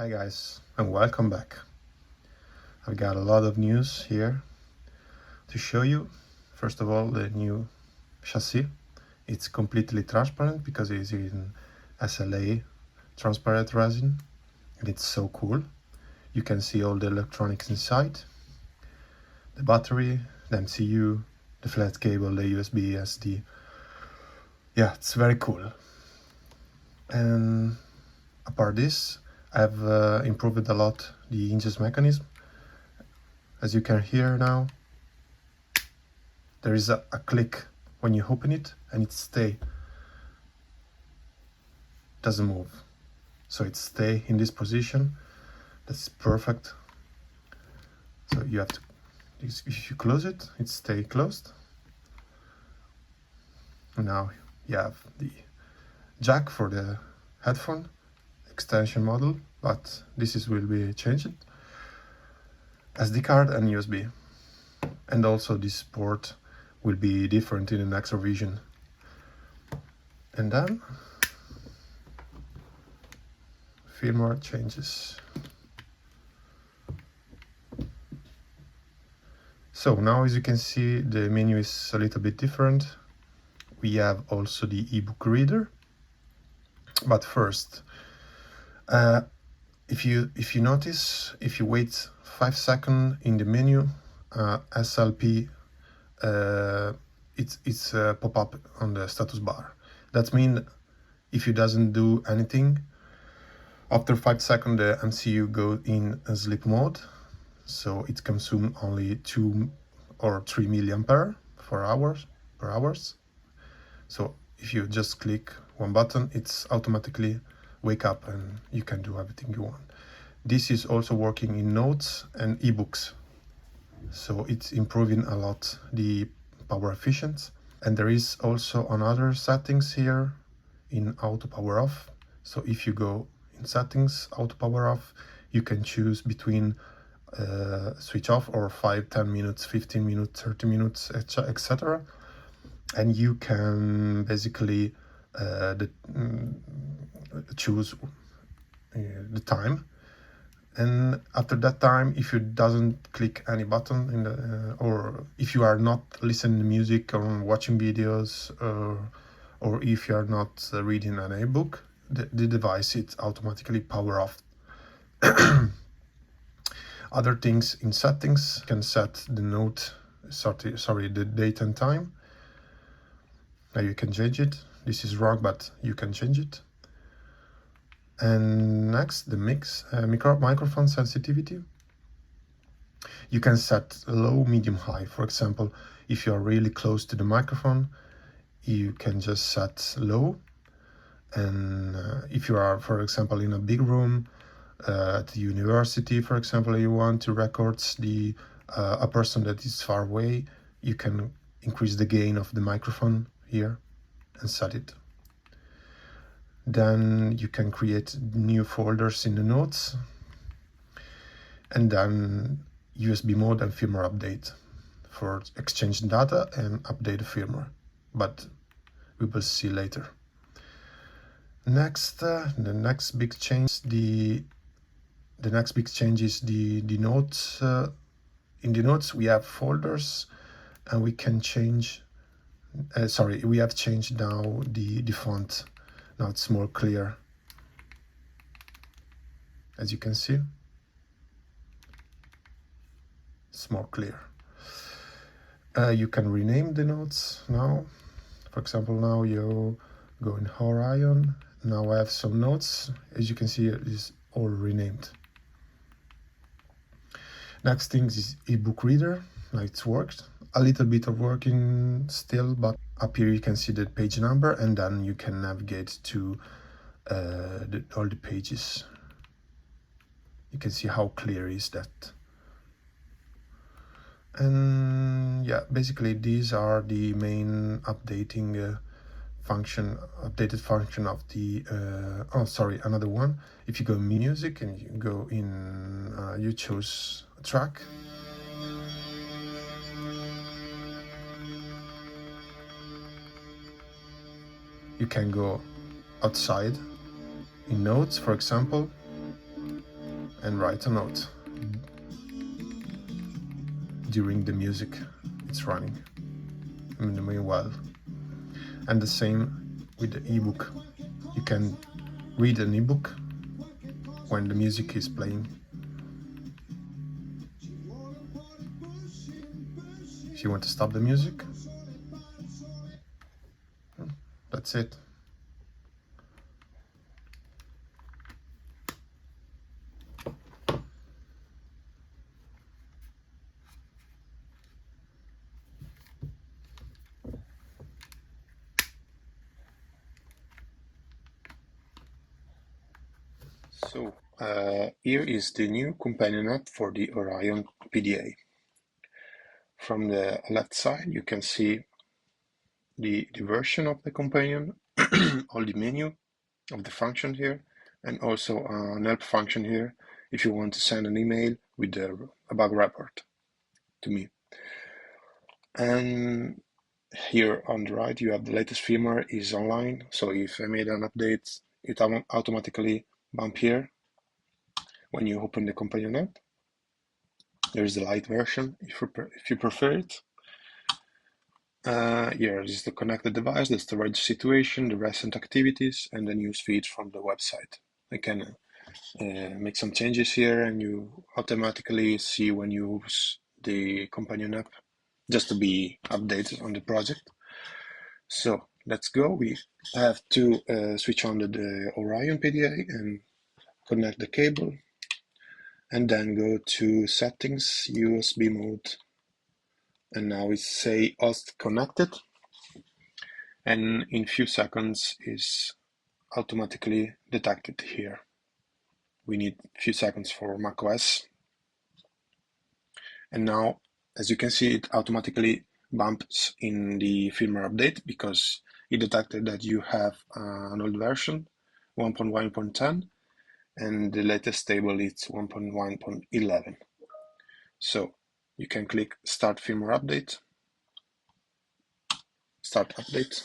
Hi guys, and welcome back. I've got a lot of news here to show you. First of all, the new chassis. It's completely transparent because it's in SLA transparent resin, and it's so cool. You can see all the electronics inside, the battery, the MCU, the flat cable, the USB, SD. Yeah, it's very cool. And apart this, I've improved a lot the hinges mechanism. As you can hear now, there is a click when you open it, and it doesn't move. So it stay in this position. That's perfect. So you have to, if you close it, it stay closed. And now you have the jack for the headphone extension model, but will be changed. SD card and USB. And also this port will be different in the next revision. And then firmware changes. So now, as you can see, the menu is a little bit different. We have also the ebook reader. But first, if you notice, if you wait 5 seconds in the menu, SLP, it's pop up on the status bar. That means if it doesn't do anything, after 5 seconds the MCU goes in a sleep mode, so it consumes only 2 or 3 milliampere per hours. So if you just click one button, it's automatically wake up and you can do everything you want. This is also working in notes and ebooks, so it's improving a lot the power efficiency. And there is also another settings here in auto power off. So if you go in settings, auto power off, you can choose between switch off or 5, 10 minutes, 15 minutes, 30 minutes, etc. And you can basically choose the time. And after that time, if you doesn't click any button in the or if you are not listening to music or watching videos, or if you are not reading an ebook, the device it automatically power off. Other things in settings, you can set the the date and time. Now you can change it. This is wrong, but you can change it. And next, the microphone sensitivity. You can set low, medium, high. For example, if you are really close to the microphone, you can just set low. And if you are, for example, in a big room at the university, for example, you want to record a person that is far away, you can increase the gain of the microphone here and set it. Then you can create new folders in the notes, and then USB mode and firmware update for exchanging data and update the firmware, but we will see later. Next, the next big change is the notes. In the notes we have folders, and we can change. We have changed now the font. Now it's more clear, as you can see. It's more clear. You can rename the notes now. For example, now you go in Orion. Now I have some notes. As you can see, it is all renamed. Next thing is ebook reader. Now it's worked. A little bit of working still, but up here you can see the page number, and then you can navigate to all the pages. You can see how clear is that. And yeah, basically these are the main updated function of the another one. If you go in music and you go in you choose a track, you can go outside in notes, for example, and write a note during the music it's running in the meanwhile. And the same with the ebook. You can read an ebook when the music is playing. If you want to stop the music, that's it. So here is the new companion app for the Orion PDA. From the left side, you can see the version of the companion, all the menu of the function here, and also an help function here if you want to send an email with a bug report to me. And here on the right, you have the latest firmware is online. So if I made an update, it automatically bump here when you open the companion app. There's the light version if you prefer it. Here is the connected device, the storage situation, the recent activities, and the news feed from the website. I can make some changes here, and you automatically see when you use the companion app, just to be updated on the project. So let's go. We have to switch on the OrionPDA and connect the cable, and then go to settings, USB mode, and now we say host connected, and in few seconds is automatically detected here. We need a few seconds for macOS, and now as you can see it automatically bumps in the firmware update because it detected that you have an old version 1.1.10 and the latest stable is 1.1.11. So you can click start firmware update, start update,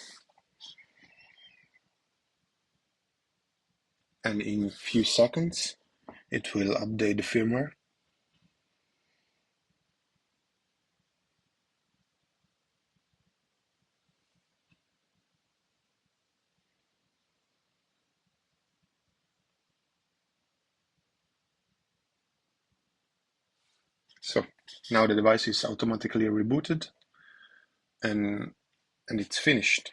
and in few seconds it will update the firmware. So now the device is automatically rebooted and it's finished.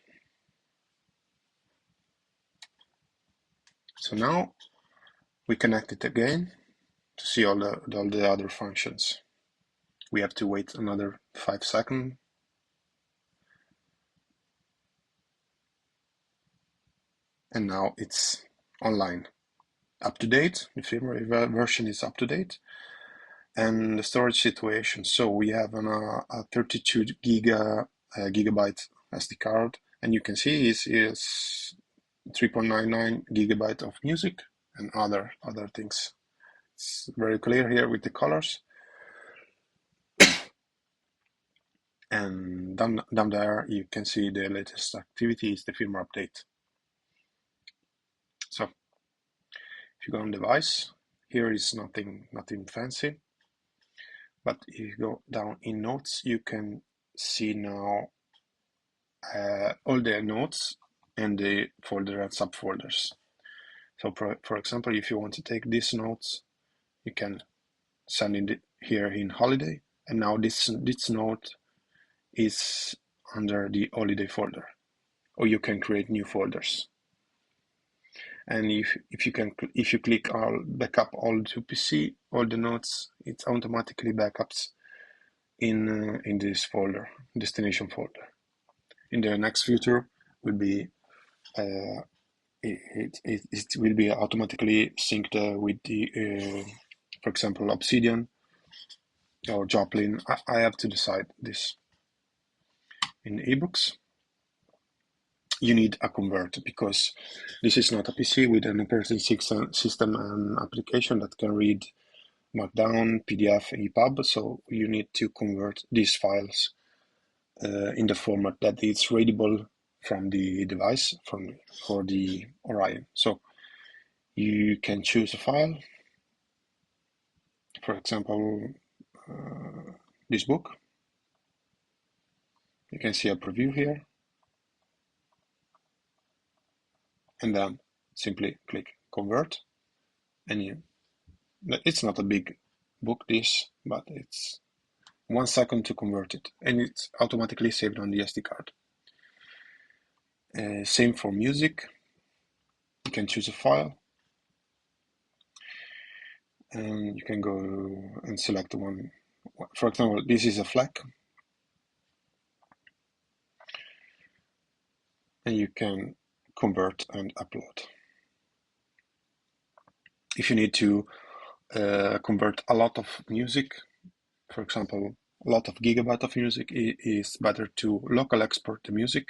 So now we connect it again to see all the other functions. We have to wait another 5 seconds. And now it's online. Up to date, the firmware version is up to date. And the storage situation. So we have a 32 gigabyte SD card, and you can see is 3.99 gigabyte of music and other things. It's very clear here with the colors. And down there you can see the latest activity is the firmware update. So if you go on device, here is nothing fancy. But if you go down in notes, you can see now all the notes and the folder and subfolders. So for example, if you want to take these notes, you can send it here in holiday, and now this note is under the holiday folder, or you can create new folders. And if you click all backup all to PC, all the notes, it automatically backups in this folder, destination folder. In the next future will be it will be automatically synced with the for example Obsidian or Joplin. I have to decide this. In ebooks you need a converter because this is not a PC with an operating system and application that can read Markdown, PDF, EPUB, so you need to convert these files in the format that is readable from the device for the Orion. So you can choose a file for example, this book. You can see a preview here, and then simply click convert, and it's not a big book, this, but it's 1 second to convert it, and it's automatically saved on the SD card. Same for music. You can choose a file, and you can go and select one. For example, this is a FLAC, and you can convert and upload. If you need to convert a lot of music, for example, a lot of gigabyte of music, it is better to local export the music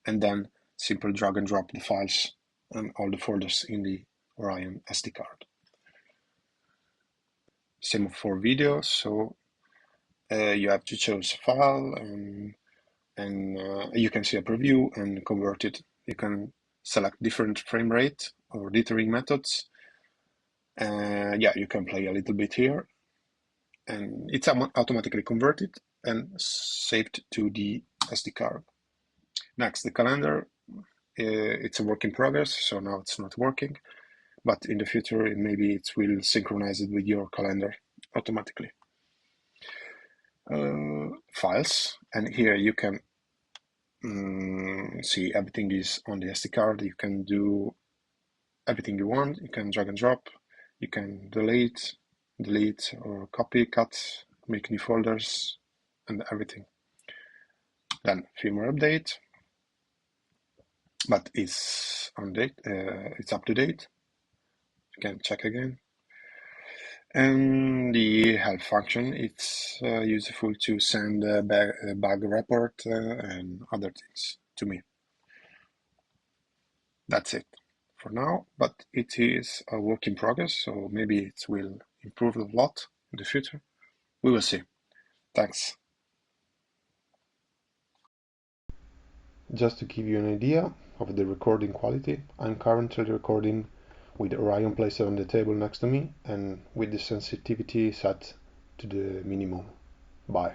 and then simply drag and drop the files and all the folders in the Orion SD card. Same for video, so you have to choose a file, and you can see a preview and convert it. You can select different frame rate or dithering methods. Yeah, you can play a little bit here, and it's automatically converted and saved to the SD card. Next, the calendar. It's a work in progress, so now it's not working, but in the future maybe it will synchronize it with your calendar automatically. Files, and here you can see everything is on the SD card. You can do everything you want. You can drag and drop, you can delete or copy, cut, make new folders, and everything. Then firmware update, but it's on date, it's up to date. You can check again. And the help function, it's useful to send a bug report and other things to me. That's it for now, but it is a work in progress, so maybe it will improve a lot in the future. We will see. Thanks. Just to give you an idea of the recording quality, I'm currently recording with Orion placed on the table next to me and with the sensitivity set to the minimum. Bye.